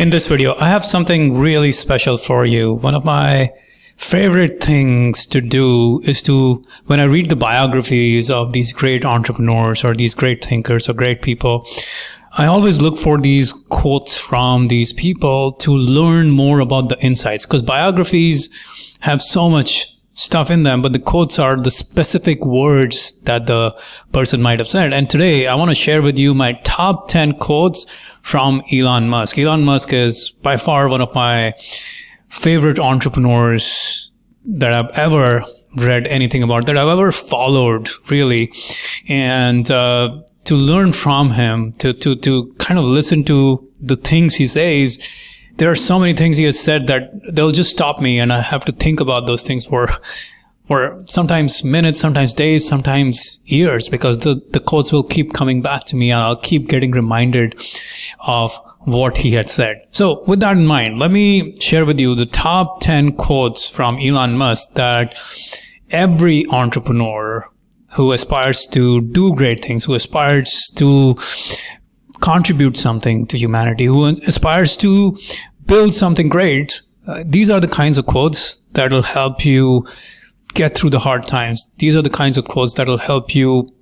In this video, I have something really special for you. One of my favorite things to do is when I read the biographies of these great entrepreneurs or these great thinkers or great people, I always look for these quotes from these people to learn more about the insights, because biographies have so much stuff in them, but the quotes are the specific words that the person might have said. And today I want to share with you my top 10 quotes from Elon Musk. Elon Musk is by far one of my favorite entrepreneurs that I've ever read anything about, that I've ever followed, really. And to learn from him, to kind of listen to the things he says. There are so many things he has said that they'll just stop me, and I have to think about those things for sometimes minutes, sometimes days, sometimes years, because the quotes will keep coming back to me, and I'll keep getting reminded of what he had said. So with that in mind, let me share with you the top 10 quotes from Elon Musk that every entrepreneur who aspires to do great things, who aspires to contribute something to humanity, who aspires to build something great, these are the kinds of quotes that will help you get through the hard times. These are the kinds of quotes that will help you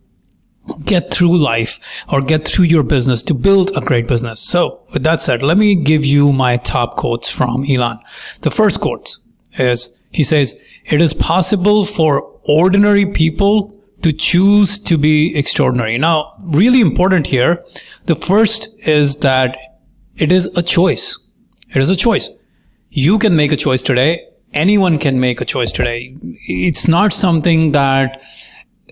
get through life or get through your business to build a great business. So with that said, let me give you my top quotes from Elon. The first quote is, he says, "It is possible for ordinary people to choose to be extraordinary." Now, really important here, the first is that it is a choice. It is a choice. You can make a choice today. Anyone can make a choice today. It's not something that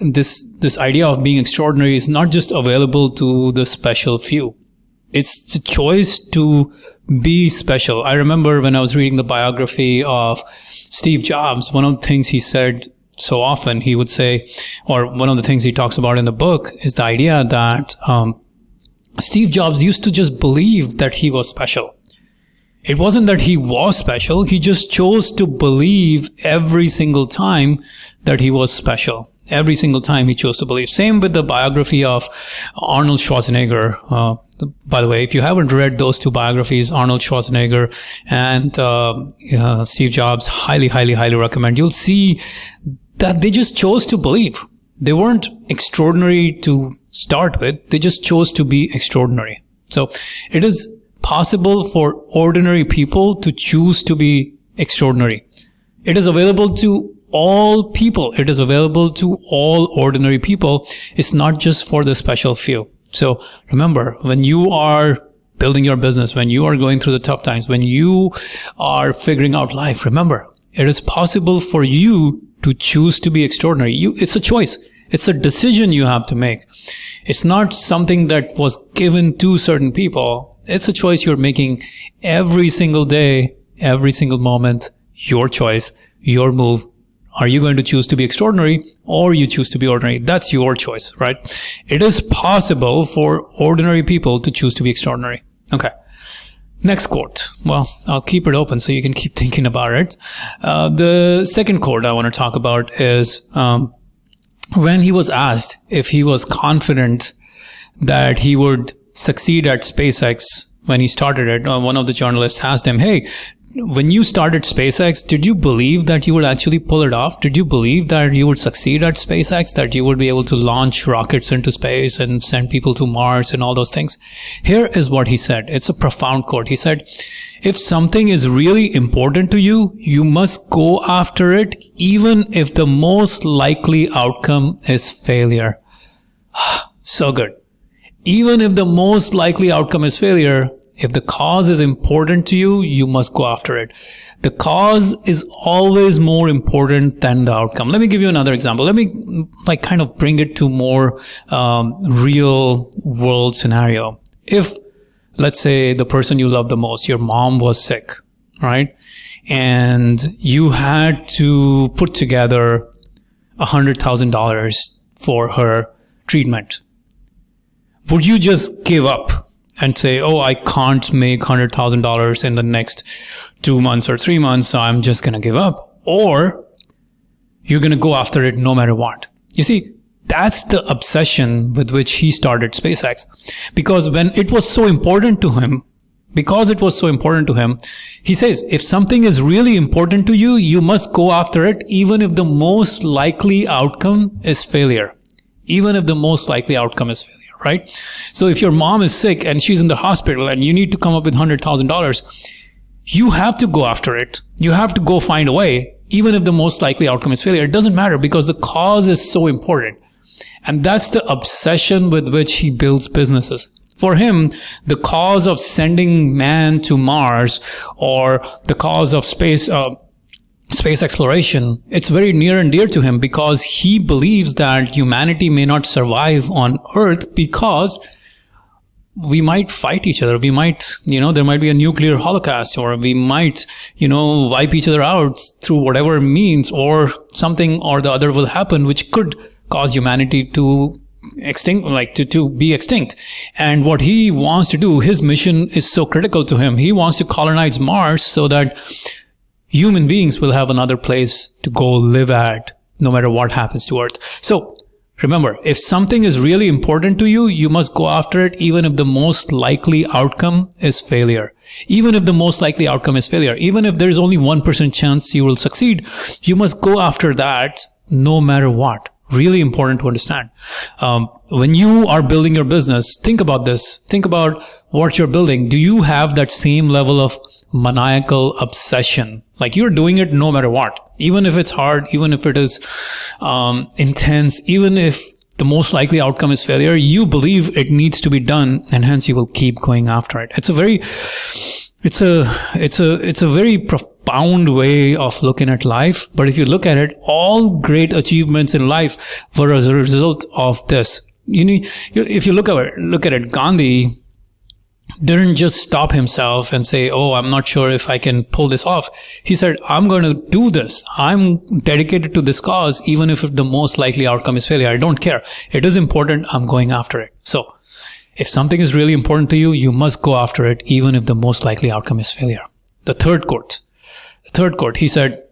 this idea of being extraordinary is not just available to the special few. It's the choice to be special. I remember when I was reading the biography of Steve Jobs, one of the things he said so often, he would say, or one of the things he talks about in the book, is the idea that Steve Jobs used to just believe that he was special. It wasn't that he was special. He just chose to believe every single time that he was special. Every single time he chose to believe. Same with the biography of Arnold Schwarzenegger. By the way, if you haven't read those two biographies, Arnold Schwarzenegger and Steve Jobs, highly recommend. You'll see that they just chose to believe. They weren't extraordinary to start with. They just chose to be extraordinary. So it is possible for ordinary people to choose to be extraordinary. It is available to all people. It is available to all ordinary people. It's not just for the special few. So remember, when you are building your business, when you are going through the tough times, when you are figuring out life, remember, it is possible for you to choose to be extraordinary. It's a choice. It's a decision you have to make. It's not something that was given to certain people. It's a choice you're making every single day, every single moment. Your choice, your move. Are you going to choose to be extraordinary, or you choose to be ordinary? That's your choice, right? It is possible for ordinary people to choose to be extraordinary. Okay. Next quote. Well, I'll keep it open so you can keep thinking about it. The second quote I want to talk about is when he was asked if he was confident that he would succeed at SpaceX when he started it. One of the journalists asked him, "Hey, when you started SpaceX, did you believe that you would actually pull it off? Did you believe that you would succeed at SpaceX, that you would be able to launch rockets into space and send people to Mars and all those things?" Here is what he said. It's a profound quote. He said, "If something is really important to you, you must go after it, even if the most likely outcome is failure." So good. Even if the most likely outcome is failure, if the cause is important to you, you must go after it. The cause is always more important than the outcome. Let me give you another example. Let me kind of bring it to more real world scenario. If, let's say, the person you love the most, your mom, was sick, right? And you had to put together $100,000 for her treatment. Would you just give up and say, "Oh, I can't make $100,000 in the next 2 months or 3 months, so I'm just going to give up"? Or you're going to go after it no matter what? You see, that's the obsession with which he started SpaceX. Because when it was so important to him, because it was so important to him, he says, if something is really important to you, you must go after it, even if the most likely outcome is failure. Even if the most likely outcome is failure, right? So if your mom is sick and she's in the hospital and you need to come up with $100,000, you have to go after it. You have to go find a way, even if the most likely outcome is failure. It doesn't matter because the cause is so important. And that's the obsession with which he builds businesses. For him, the cause of sending man to Mars or the cause of space exploration, it's very near and dear to him because he believes that humanity may not survive on Earth because we might fight each other. We might, there might be a nuclear holocaust, or we might, wipe each other out through whatever means, or something or the other will happen which could cause humanity to to be extinct. And what he wants to do, his mission is so critical to him. He wants to colonize Mars so that human beings will have another place to go live at, no matter what happens to Earth. So remember, if something is really important to you, you must go after it, even if the most likely outcome is failure. Even if the most likely outcome is failure, even if there's only 1% chance you will succeed, you must go after that no matter what. Really important to understand. When you are building your business, think about this. Think about what you're building. Do you have that same level of maniacal obsession? Like you're doing it no matter what. Even if it's hard, even if it is intense, even if the most likely outcome is failure, you believe it needs to be done, and hence you will keep going after it. It's a very profound way of looking at life. But if you look at it, all great achievements in life were as a result of this. If you look at it, Gandhi didn't just stop himself and say, oh, I'm not sure if I can pull this off. He said, I'm going to do this. I'm dedicated to this cause, even if the most likely outcome is failure. I don't care. It is important. I'm going after it. So if something is really important to you, you must go after it, even if the most likely outcome is failure. The third quote, he said,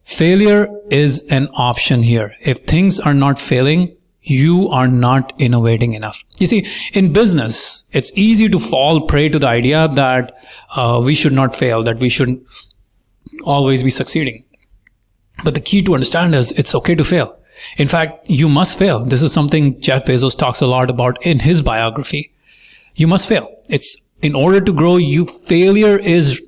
failure is an option here. If things are not failing, you are not innovating enough. You see, in business, it's easy to fall prey to the idea that we should not fail, that we should always be succeeding. But the key to understand is it's okay to fail. In fact, you must fail. This is something Jeff Bezos talks a lot about in his biography. You must fail. It's in order to grow, failure is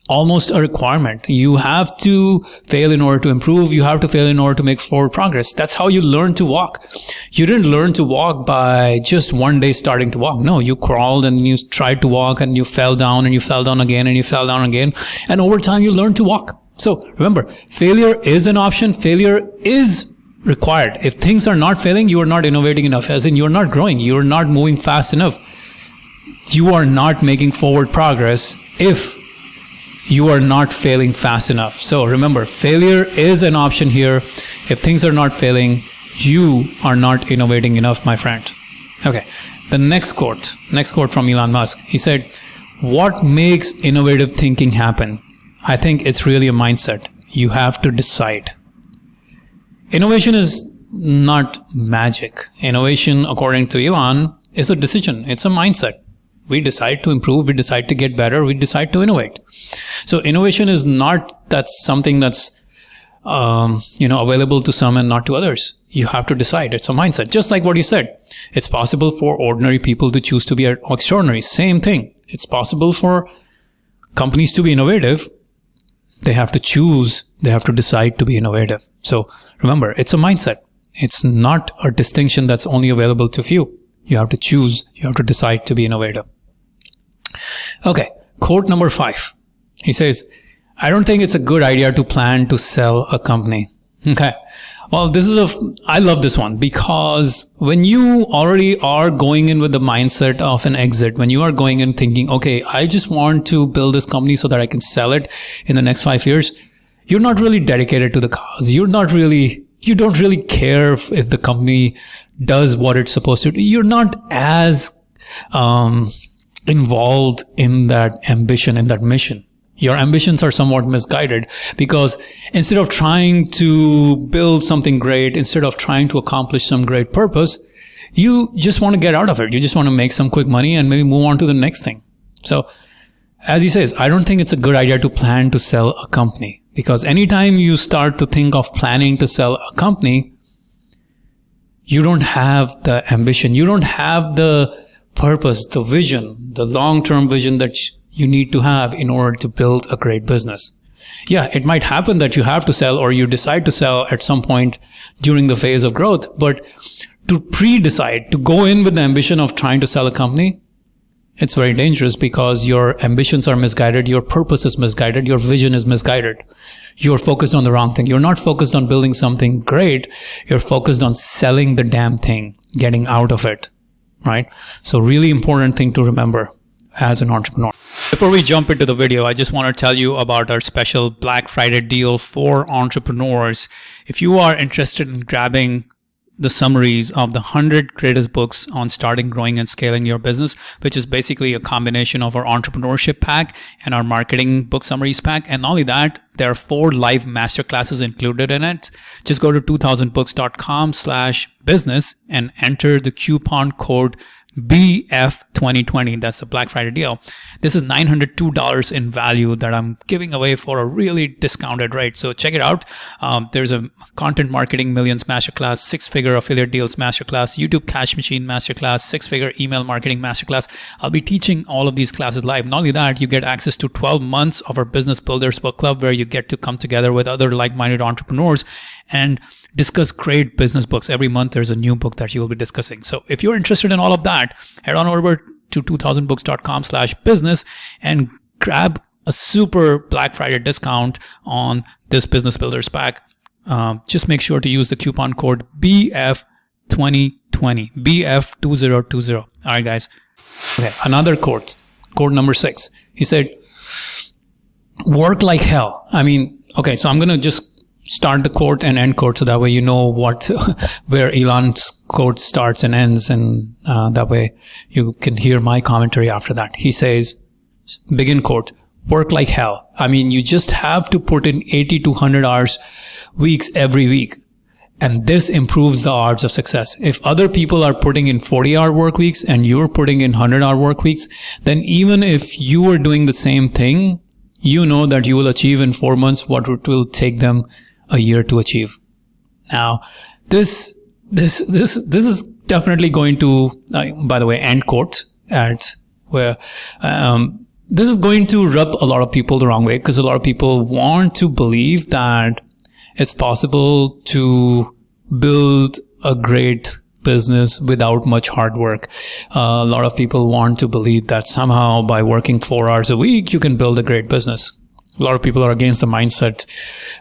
almost a requirement. You have to fail in order to improve. You have to fail in order to make forward progress. That's how you learn to walk. You didn't learn to walk by just one day starting to walk. No, you crawled and you tried to walk and you fell down and you fell down again and you fell down again. And over time, you learn to walk. So remember, failure is an option. Failure is required. If things are not failing, you are not innovating enough. As in, you're not growing. You're not moving fast enough. You are not making forward progress if you are not failing fast enough. So remember, failure is an option here. If things are not failing, you are not innovating enough, my friend. Okay. The next quote from Elon Musk. He said, what makes innovative thinking happen? I think it's really a mindset. You have to decide. Innovation is not magic. Innovation, according to Elon, is a decision. It's a mindset. We decide to improve. We decide to get better. We decide to innovate. So innovation is not something that's available to some and not to others. You have to decide. It's a mindset. Just like what you said. It's possible for ordinary people to choose to be extraordinary. Same thing. It's possible for companies to be innovative. They have to choose. They have to decide to be innovative. So remember, it's a mindset. It's not a distinction that's only available to few. You have to choose. You have to decide to be innovative. Okay. Quote number 5. He says, I don't think it's a good idea to plan to sell a company. Okay. Well, I love this one because when you already are going in with the mindset of an exit, when you are going in thinking, okay, I just want to build this company so that I can sell it in the next 5 years, you're not really dedicated to the cause. You don't really care if the company does what it's supposed to do. You're not as involved in that ambition, in that mission. Your ambitions are somewhat misguided because instead of trying to build something great, instead of trying to accomplish some great purpose, you just want to get out of it. You just want to make some quick money and maybe move on to the next thing. So as he says, I don't think it's a good idea to plan to sell a company, because anytime you start to think of planning to sell a company, you don't have the ambition, you don't have the purpose, the vision, the long-term vision that you need to have in order to build a great business. Yeah, it might happen that you have to sell or you decide to sell at some point during the phase of growth, but to pre-decide, to go in with the ambition of trying to sell a company, it's very dangerous, because your ambitions are misguided, your purpose is misguided, your vision is misguided. You're focused on the wrong thing. You're not focused on building something great. You're focused on selling the damn thing, getting out of it, right? So really important thing to remember as an entrepreneur. Before we jump into the video, I just want to tell you about our special Black Friday deal for entrepreneurs. If you are interested in grabbing the summaries of the 100 greatest books on starting, growing, and scaling your business, which is basically a combination of our entrepreneurship pack and our marketing book summaries pack. And not only that, there are 4 live masterclasses included in it. Just go to 2000books.com/business and enter the coupon code BF2020. That's the Black Friday deal. This is $902 in value that I'm giving away for a really discounted rate. So check it out. There's a content marketing millions masterclass, 6-figure affiliate deals masterclass, YouTube cash machine masterclass, 6-figure email marketing masterclass. I'll be teaching all of these classes live. Not only that, you get access to 12 months of our Business Builders Book Club, where you get to come together with other like-minded entrepreneurs and discuss great business books. Every month there's a new book that you will be discussing. So if you're interested in all of that, head on over to 2000books.com/business and grab a super Black Friday discount on this Business Builders pack. Just make sure to use the coupon code BF2020, BF2020. All right, guys. Okay, another quote number 6. He said, work like hell. I mean, okay, so I'm going to just start the quote and end quote, so that way you know where Elon's quote starts and ends, and that way you can hear my commentary after that. He says, begin quote, work like hell. I mean, you just have to put in 80 to 100 hours weeks every week, and this improves the odds of success. If other people are putting in 40-hour work weeks and you're putting in 100-hour work weeks, then even if you are doing the same thing, you know that you will achieve in 4 months what it will take them a year to achieve. Now, this is definitely going to, by the way, end quote at where this is going to rub a lot of people the wrong way, because a lot of people want to believe that it's possible to build a great business without much hard work. A lot of people want to believe that somehow by working 4 hours a week, you can build a great business. A lot of people are against the mindset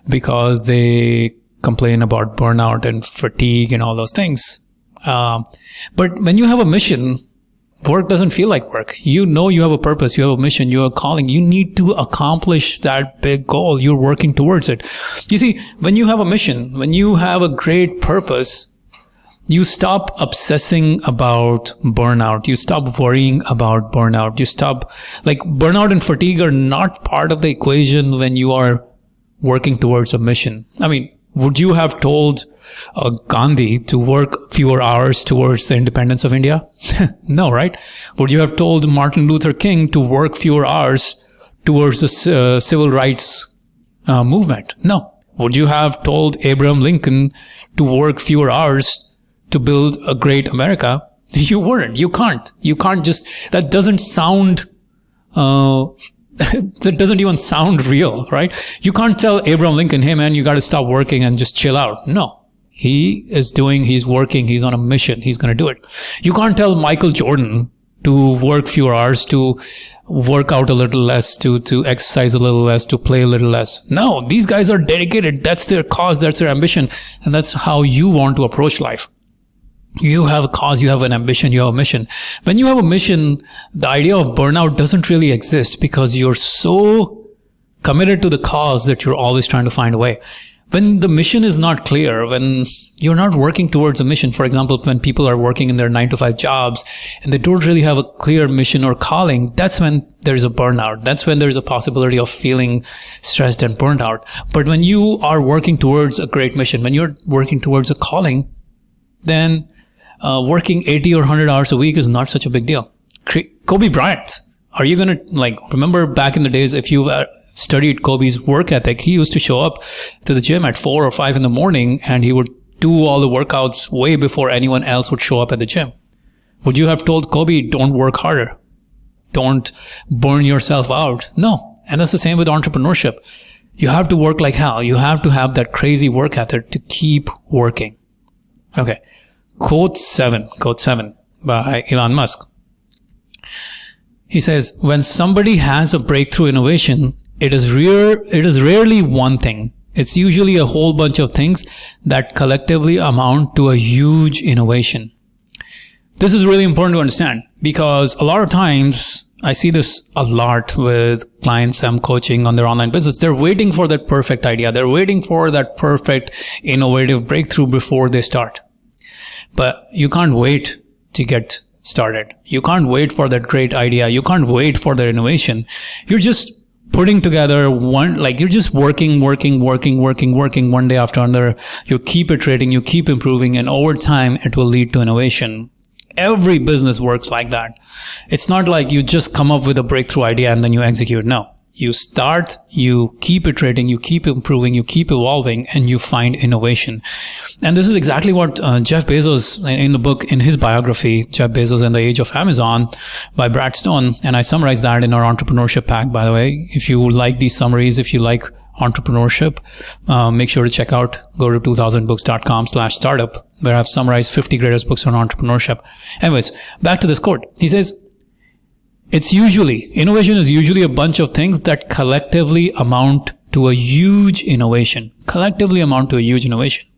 because they complain about burnout and fatigue and all those things. But when you have a mission, work doesn't feel like work. You know you have a purpose, you have a mission, you have a calling. You need to accomplish that big goal. You're working towards it. You see, when you have a mission, when you have a great purpose, you stop obsessing about burnout. You stop worrying about burnout. You stop, like, burnout and fatigue are not part of the equation when you are working towards a mission. I mean, would you have told Gandhi to work fewer hours towards the independence of India? No, right? Would you have told Martin Luther King to work fewer hours towards the civil rights movement? No. Would you have told Abraham Lincoln to work fewer hours to build a great America? You weren't. You can't. You can't just, that doesn't sound, that doesn't even sound real, right? You can't tell Abraham Lincoln, hey man, you got to stop working and just chill out. No. He's working, he's on a mission, he's going to do it. You can't tell Michael Jordan to work fewer hours, to work out a little less, to exercise a little less, to play a little less. No, these guys are dedicated. That's their cause, that's their ambition. And that's how you want to approach life. You have a cause, you have an ambition, you have a mission. When you have a mission, the idea of burnout doesn't really exist, because you're so committed to the cause that you're always trying to find a way. When the mission is not clear, when you're not working towards a mission, for example, when people are working in their 9-to-5 jobs and they don't really have a clear mission or calling, that's when there's a burnout. That's when there's a possibility of feeling stressed and burnt out. But when you are working towards a great mission, when you're working towards a calling, then working 80 or 100 hours a week is not such a big deal. Kobe Bryant Are you going to remember back in the days, if you studied Kobe's work ethic, he used to show up to the gym at 4 or 5 in the morning, and he would do all the workouts way before anyone else would show up at the gym. Would you have told Kobe, don't work harder? Don't burn yourself out? No. And that's the same with entrepreneurship. You have to work like hell. You have to have that crazy work ethic to keep working. Okay. Quote 7 by Elon Musk. He says, when somebody has a breakthrough innovation, it is rarely one thing. It's usually a whole bunch of things that collectively amount to a huge innovation. This is really important to understand, because a lot of times I see this a lot with clients I'm coaching on their online business. They're waiting for that perfect idea. They're waiting for that perfect innovative breakthrough before they start. But you can't wait to get started. You can't wait for that great idea. You can't wait for that innovation. You're just putting together you're just working one day after another. You keep iterating, you keep improving, and over time it will lead to innovation. Every business works like that. It's not like you just come up with a breakthrough idea and then you execute. No. You start, you keep iterating, you keep improving, you keep evolving, and you find innovation. And this is exactly what Jeff Bezos, in the book, in his biography, Jeff Bezos and the Age of Amazon by Brad Stone, and I summarize that in our entrepreneurship pack, by the way. If you like these summaries, if you like entrepreneurship, make sure to check out, go to 2000books.com/startup, where I've summarized 50 greatest books on entrepreneurship. Anyways, back to this quote. He says, innovation is usually a bunch of things that collectively amount to a huge innovation. Collectively amount to a huge innovation.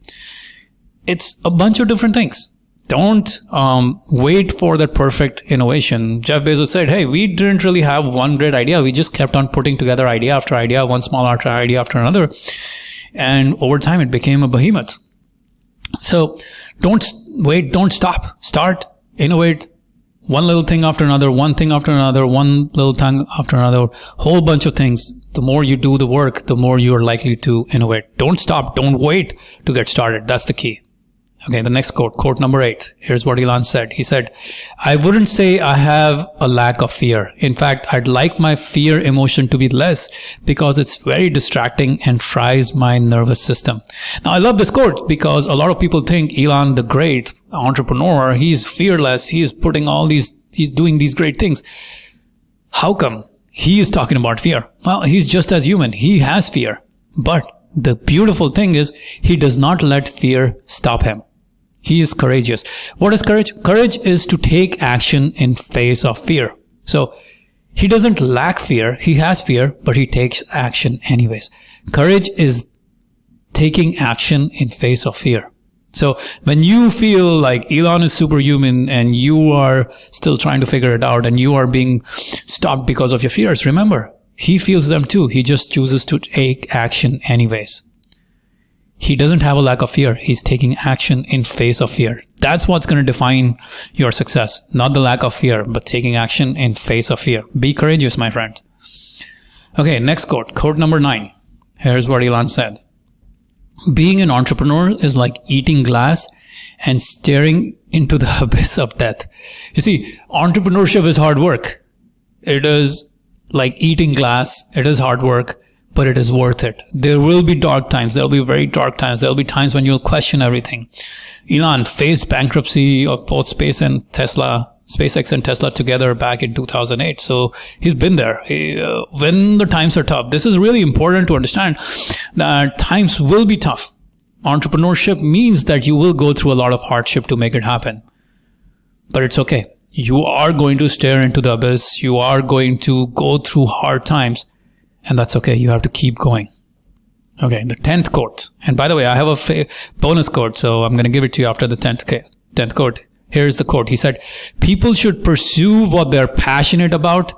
It's a bunch of different things. Don't wait for that perfect innovation. Jeff Bezos said, hey, we didn't really have one great idea. We just kept on putting together idea after idea, one small idea after another. And over time, it became a behemoth. So don't wait, don't stop. Start, innovate. One little thing after another, one thing after another, one little thing after another, whole bunch of things. The more you do the work, the more you are likely to innovate. Don't stop. Don't wait to get started. That's the key. Okay, the next quote number 8. Here's what Elon said. He said, I wouldn't say I have a lack of fear. In fact, I'd like my fear emotion to be less because it's very distracting and fries my nervous system. Now, I love this quote because a lot of people think Elon, the great entrepreneur, he's fearless. He's doing these great things. How come he is talking about fear? Well, he's just as human. He has fear. But the beautiful thing is he does not let fear stop him. He is courageous. What is courage? Courage is to take action in face of fear. So he doesn't lack fear. He has fear, but he takes action anyways. Courage is taking action in face of fear. So when you feel like Elon is superhuman and you are still trying to figure it out and you are being stopped because of your fears, remember, he feels them too. He just chooses to take action anyways. He doesn't have a lack of fear. He's taking action in face of fear. That's what's going to define your success. Not the lack of fear, but taking action in face of fear. Be courageous, my friend. Okay, next quote. Quote number 9. Here's what Elon said. Being an entrepreneur is like eating glass and staring into the abyss of death. You see, entrepreneurship is hard work. It is like eating glass. It is hard work, but it is worth it. There will be dark times. There will be very dark times. There will be times when you'll question everything. Elon faced bankruptcy of both SpaceX and Tesla together back in 2008. So he's been there. When the times are tough, this is really important to understand that times will be tough. Entrepreneurship means that you will go through a lot of hardship to make it happen. But it's okay. You are going to stare into the abyss. You are going to go through hard times. And that's okay. You have to keep going. Okay, the 10th quote. And by the way, I have a bonus quote, so I'm going to give it to you after the 10th quote. Here's the quote. He said, people should pursue what they're passionate about.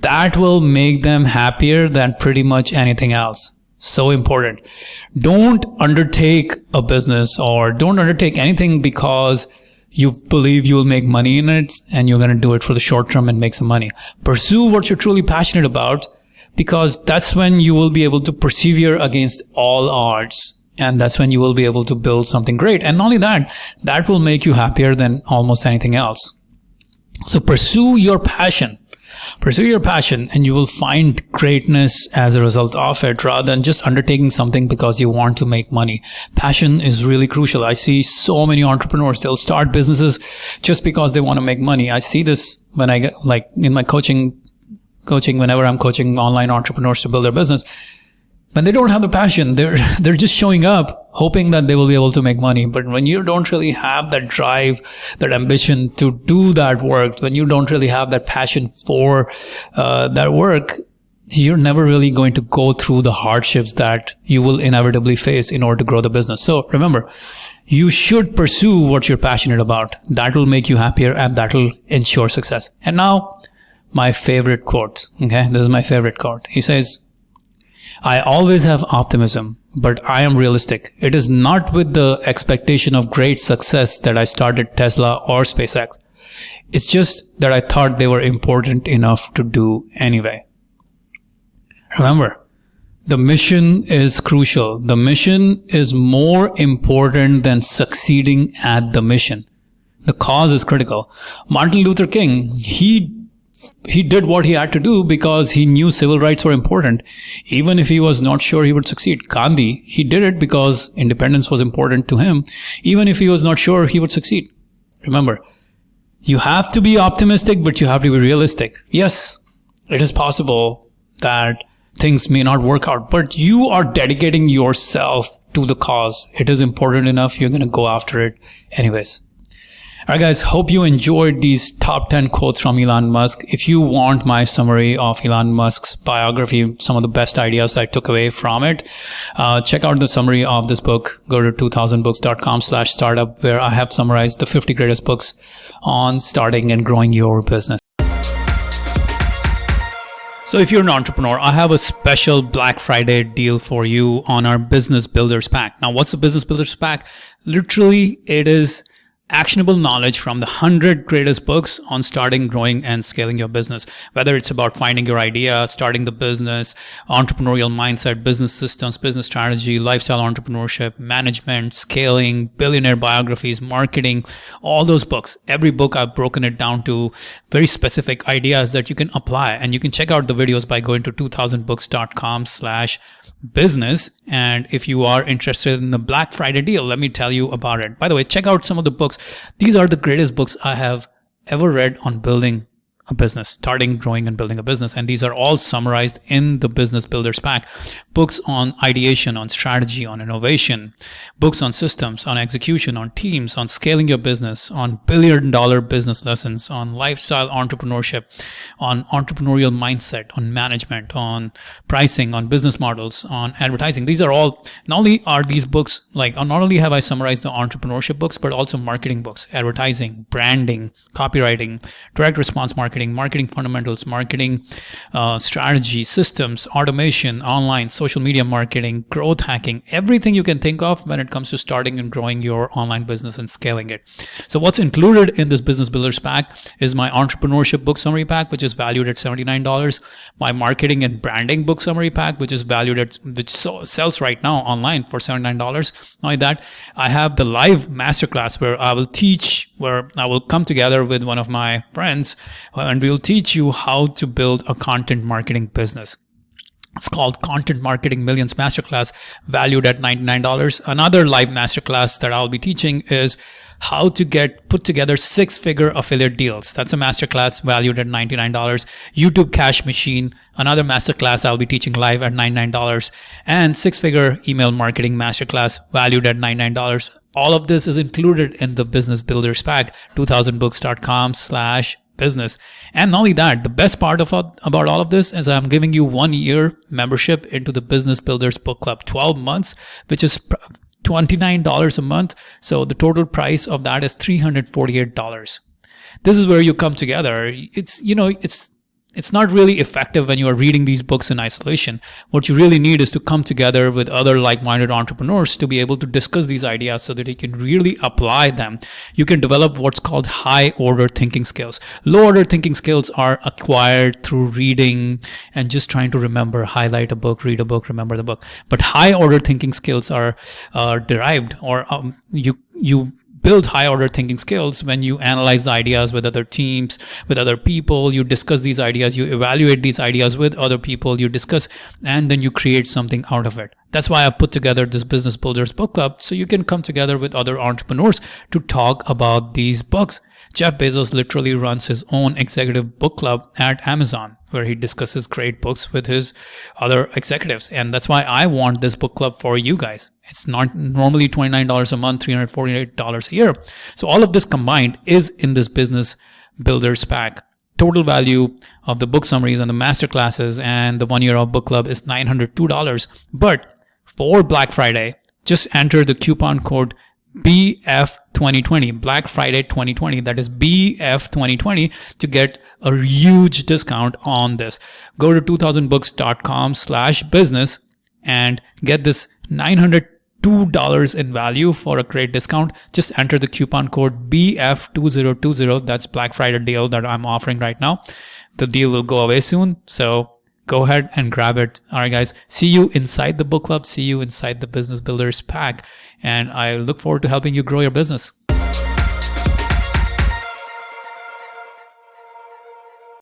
That will make them happier than pretty much anything else. So important. Don't undertake a business or don't undertake anything because you believe you will make money in it and you're going to do it for the short term and make some money. Pursue what you're truly passionate about, because that's when you will be able to persevere against all odds. And that's when you will be able to build something great. And not only that, that will make you happier than almost anything else. So pursue your passion. Pursue your passion and you will find greatness as a result of it, rather than just undertaking something because you want to make money. Passion is really crucial. I see so many entrepreneurs, they'll start businesses just because they want to make money. I see this when I get, like, in my coaching, whenever I'm coaching online entrepreneurs to build their business. When they don't have the passion, they're just showing up hoping that they will be able to make money. But when you don't really have that drive, that ambition to do that work, when you don't really have that passion for that work, you're never really going to go through the hardships that you will inevitably face in order to grow the business. So remember, you should pursue what you're passionate about. That will make you happier and that will ensure success. And now, my favorite quote. Okay, this is my favorite quote. He says, I always have optimism, but I am realistic. It is not with the expectation of great success that I started Tesla or SpaceX. It's just that I thought they were important enough to do anyway. Remember, the mission is crucial. The mission is more important than succeeding at the mission. The cause is critical. Martin Luther King, he did what he had to do because he knew civil rights were important, even if he was not sure he would succeed. Gandhi, he did it because independence was important to him, even if he was not sure he would succeed. Remember, you have to be optimistic, but you have to be realistic. Yes, it is possible that things may not work out, but you are dedicating yourself to the cause. It is important enough. You're going to go after it anyways. All right, guys, hope you enjoyed these top 10 quotes from Elon Musk. If you want my summary of Elon Musk's biography, some of the best ideas I took away from it, check out the summary of this book. Go to 2000books.com/startup, where I have summarized the 50 greatest books on starting and growing your business. So if you're an entrepreneur, I have a special Black Friday deal for you on our Business Builders Pack. Now, what's the Business Builders Pack? Literally, it is actionable knowledge from the 100 greatest books on starting, growing, and scaling your business. Whether it's about finding your idea, starting the business, entrepreneurial mindset, business systems, business strategy, lifestyle entrepreneurship, management, scaling, billionaire biographies, marketing, all those books. Every book, I've broken it down to very specific ideas that you can apply. And you can check out the videos by going to 2000books.com/business. And if you are interested in the Black Friday deal, let me tell you about it. By the way, check out some of the books. These are the greatest books I have ever read on building a business, starting, growing, and building a business. And these are all summarized in the Business Builders Pack. Books on ideation, on strategy, on innovation, books on systems, on execution, on teams, on scaling your business, on billion-dollar business lessons, on lifestyle entrepreneurship, on entrepreneurial mindset, on management, on pricing, on business models, on advertising. These are all, not only are these books, not only have I summarized the entrepreneurship books, but also marketing books, advertising, branding, copywriting, direct response marketing, fundamentals, marketing strategy, systems, automation, online, social media marketing, growth hacking, everything you can think of when it comes to starting and growing your online business and scaling it. So what's included in this Business Builders Pack is my entrepreneurship book summary pack, which is valued at $79, my marketing and branding book summary pack, which sells right now online for $79. Not only that, I have the live masterclass where I will come together with one of my friends and we'll teach you how to build a content marketing business. It's called Content Marketing Millions Masterclass, valued at $99. Another live masterclass that I'll be teaching is how to put together 6-figure affiliate deals. That's a masterclass valued at $99. YouTube Cash Machine, another masterclass I'll be teaching live at $99. And 6-figure email marketing masterclass valued at $99. All of this is included in the Business Builders Pack, 2000books.com/business. And not only that, the best part about all of this is I'm giving you 1 year membership into the Business Builders Book Club, 12 months, which is $29 a month. So the total price of that is $348. This is where you come together. It's not really effective when you are reading these books in isolation. What you really need is to come together with other like-minded entrepreneurs to be able to discuss these ideas so that you can really apply them. You can develop what's called high-order thinking skills. Low-order thinking skills are acquired through reading and just trying to remember, highlight a book, read a book, remember the book. But high-order thinking skills are derived, or you build high order thinking skills when you analyze the ideas with other teams, with other people. You discuss these ideas, you evaluate these ideas with other people, you discuss, and then you create something out of it. That's why I've put together this Business Builders Book Club, so you can come together with other entrepreneurs to talk about these books. Jeff Bezos literally runs his own executive book club at Amazon, where he discusses great books with his other executives. And that's why I want this book club for you guys. It's not normally $29 a month, $348 a year. So all of this combined is in this Business Builders pack. Total value of the book summaries and the master classes and the 1 year of book club is $902. But for Black Friday, just enter the coupon code BF2020, Black Friday 2020, that is BF2020, to get a huge discount on this. Go to 2000books.com/business and get this $902 in value for a great discount. Just enter the coupon code BF2020. That's Black Friday deal that I'm offering right now. The deal will go away soon, so go ahead and grab it. All right, guys. See you inside the book club. See you inside the Business Builders pack. And I look forward to helping you grow your business.